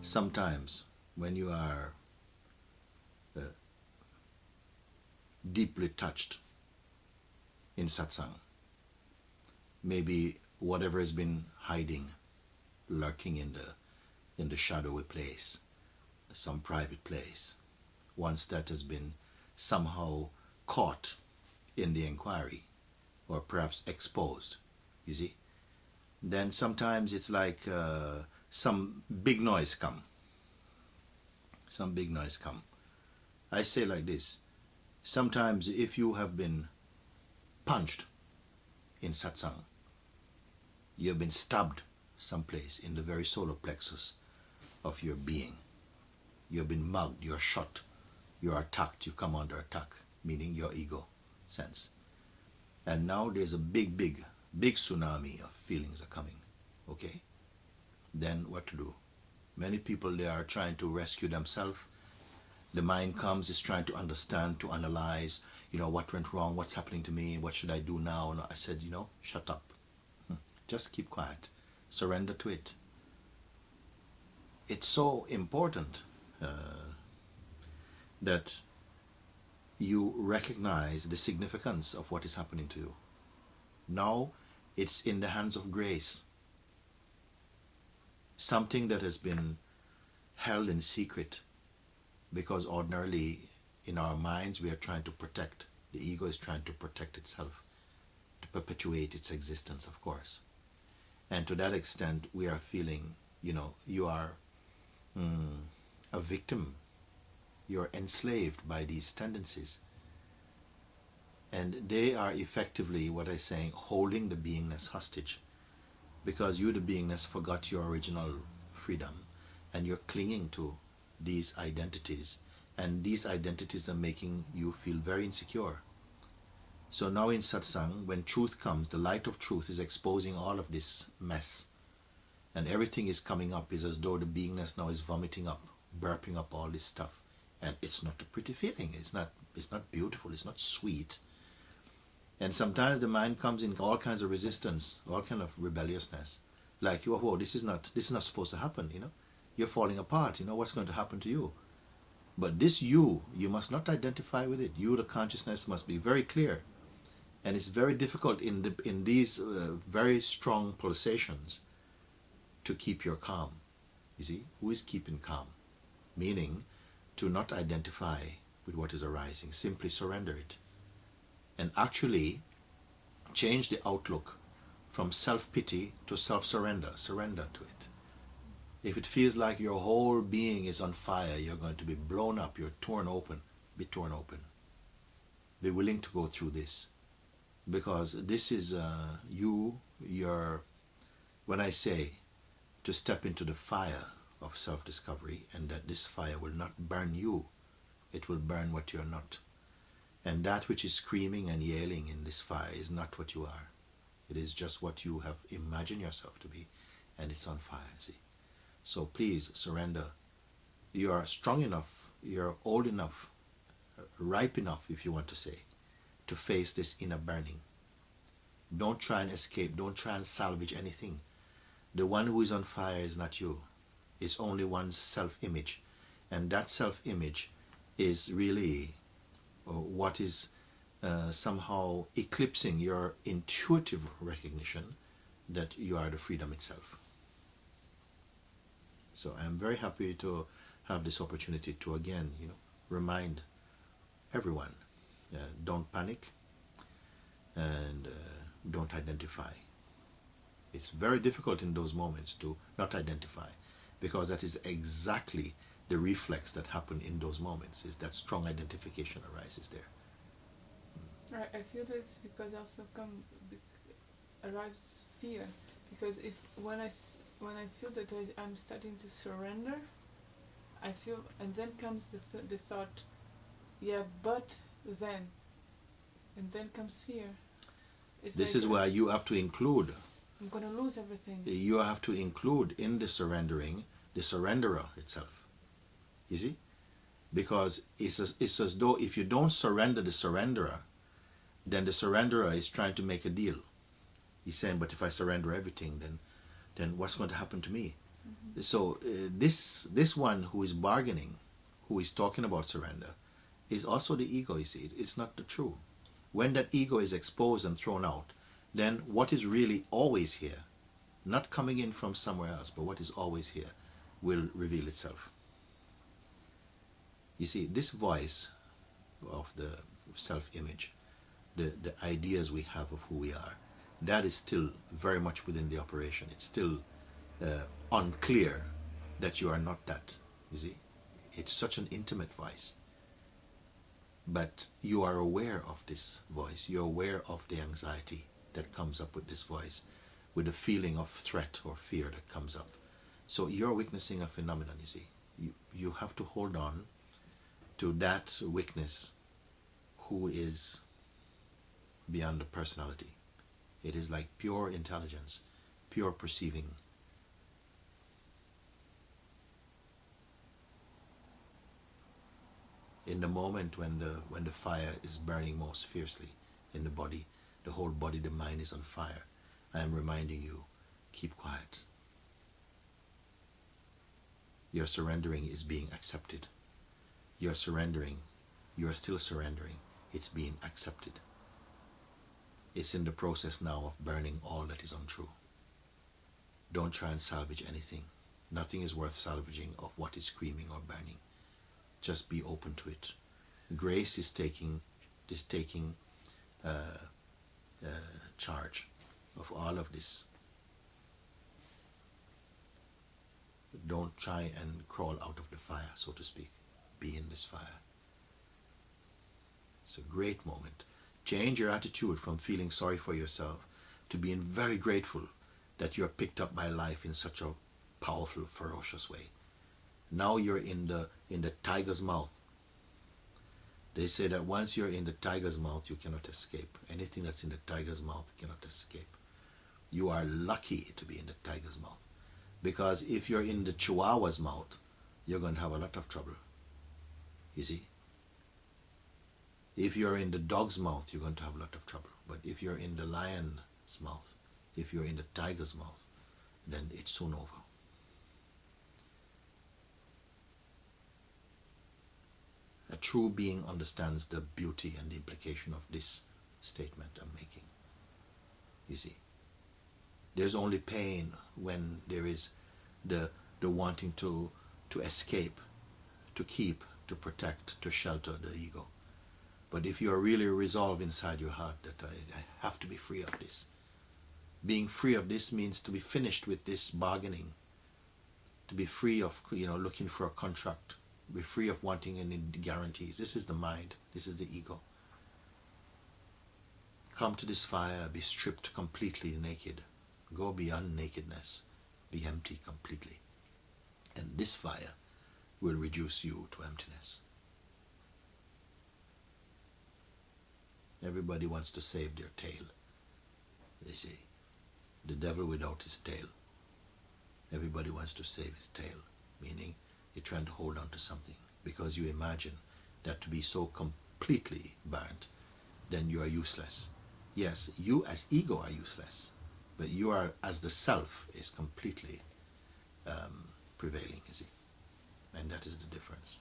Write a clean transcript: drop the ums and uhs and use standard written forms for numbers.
sometimes when you are uh, deeply touched in satsang, maybe whatever has been hiding, lurking in the shadowy place, some private place, once that has been somehow caught in the inquiry or perhaps exposed, you see, then sometimes it's like some big noise come. Some big noise come. I say like this, sometimes if you have been punched in satsang, you have been stabbed someplace in the very solar plexus of your being. You have been mugged, you're shot, you're attacked, you come under attack, meaning your ego sense. And now there's a big tsunami of feelings are coming. Okay? Then what to do? Many people, they are trying to rescue themselves. The mind comes, is trying to understand, to analyze, what went wrong, what's happening to me, what should I do now? And I said, shut up. Just keep quiet. Surrender to it. It's so important that you recognize the significance of what is happening to you. Now it's in the hands of grace. Something that has been held in secret, because ordinarily in our minds we are trying to protect, the ego is trying to protect itself, to perpetuate its existence, of course. And to that extent we are feeling, you are a victim. You're enslaved by these tendencies. And they are effectively, what I'm saying, holding the beingness hostage. Because you, the beingness, forgot your original freedom. And you're clinging to these identities. And these identities are making you feel very insecure. So now in satsang, when truth comes, the light of truth is exposing all of this mess. And everything is coming up. It's as though the beingness now is vomiting up, burping up all this stuff. And it's not a pretty feeling. It's not beautiful. It's not sweet. And sometimes the mind comes in all kinds of resistance, all kind of rebelliousness. Like, whoa, this is not supposed to happen, You're falling apart, what's going to happen to you? But this you must not identify with it. You, the consciousness, must be very clear. And it's very difficult in these very strong pulsations to keep your calm. You see, who is keeping calm? Meaning to not identify with what is arising, simply surrender it. And actually change the outlook from self-pity to self-surrender. Surrender to it. If it feels like your whole being is on fire, you're going to be blown up, you're torn open, be torn open. Be willing to go through this. Because this is when I say to step into the fire of self-discovery, and that this fire will not burn you, it will burn what you're not. And that which is screaming and yelling in this fire is not what you are. It is just what you have imagined yourself to be, and it's on fire, see. So please surrender. You are strong enough, you're old enough, ripe enough, if you want to say, to face this inner burning. Don't try and escape, don't try and salvage anything. The one who is on fire is not you. It's only one's self-image. And that self-image is really what is somehow eclipsing your intuitive recognition that you are the freedom itself. So I'm very happy to have this opportunity to again, remind everyone, don't panic and don't identify. It's very difficult in those moments to not identify, because that is exactly the reflex that happens in those moments, is that strong identification arises there. I feel this because also arrives fear, because when I feel that I'm starting to surrender, I feel, and then comes the thought, but then, and then comes fear. This is where you have to include. I'm going to lose everything. You have to include in the surrendering the surrenderer itself. You see? Because it's as though if you don't surrender the surrenderer, then the surrenderer is trying to make a deal. He's saying, but if I surrender everything, then what's going to happen to me? So this one who is bargaining, who is talking about surrender, is also the ego. You see, it's not the true. When that ego is exposed and thrown out, then what is really always here, not coming in from somewhere else, but what is always here, will reveal itself. You see, this voice of the self-image, the ideas we have of who we are, that is still very much within the operation. It's still unclear that you are not that. You see, it's such an intimate voice. But you are aware of this voice. You're aware of the anxiety that comes up with this voice, with the feeling of threat or fear that comes up. So you're witnessing a phenomenon, you see. You have to hold on to that witness who is beyond the personality. It is like pure intelligence, pure perceiving. In the moment when the fire is burning most fiercely in the body, the whole body, the mind is on fire, I am reminding you, keep quiet. Your surrendering is being accepted. You're surrendering. You are still surrendering. It's being accepted. It's in the process now of burning all that is untrue. Don't try and salvage anything. Nothing is worth salvaging of what is screaming or burning. Just be open to it. Grace is taking charge of all of this. Don't try and crawl out of the fire, so to speak. Be in this fire. It's a great moment. Change your attitude from feeling sorry for yourself to being very grateful that you're picked up by life in such a powerful, ferocious way. Now you're in the tiger's mouth. They say that once you're in the tiger's mouth, you cannot escape. Anything that's in the tiger's mouth cannot escape. You are lucky to be in the tiger's mouth. Because if you're in the chihuahua's mouth, you're going to have a lot of trouble. You see? If you're in the dog's mouth, you're going to have a lot of trouble. But if you're in the lion's mouth, if you're in the tiger's mouth, then it's soon over. A true being understands the beauty and the implication of this statement I'm making. You see, there's only pain when there is the wanting to escape, to keep, to protect, to shelter the ego. But if you are really resolved inside your heart that I have to be free of this, being free of this means to be finished with this bargaining, to be free of looking for a contract, be free of wanting any guarantees. This is the mind. This is the ego. Come to this fire, be stripped completely naked. Go beyond nakedness. Be empty completely. And this fire will reduce you to emptiness. Everybody wants to save their tail. They say, the devil without his tail. Everybody wants to save his tail, meaning you're trying to hold on to something because you imagine that to be so completely burnt, then you are useless. Yes, you as ego are useless, but you are as the self is completely prevailing, you see. And that is the difference.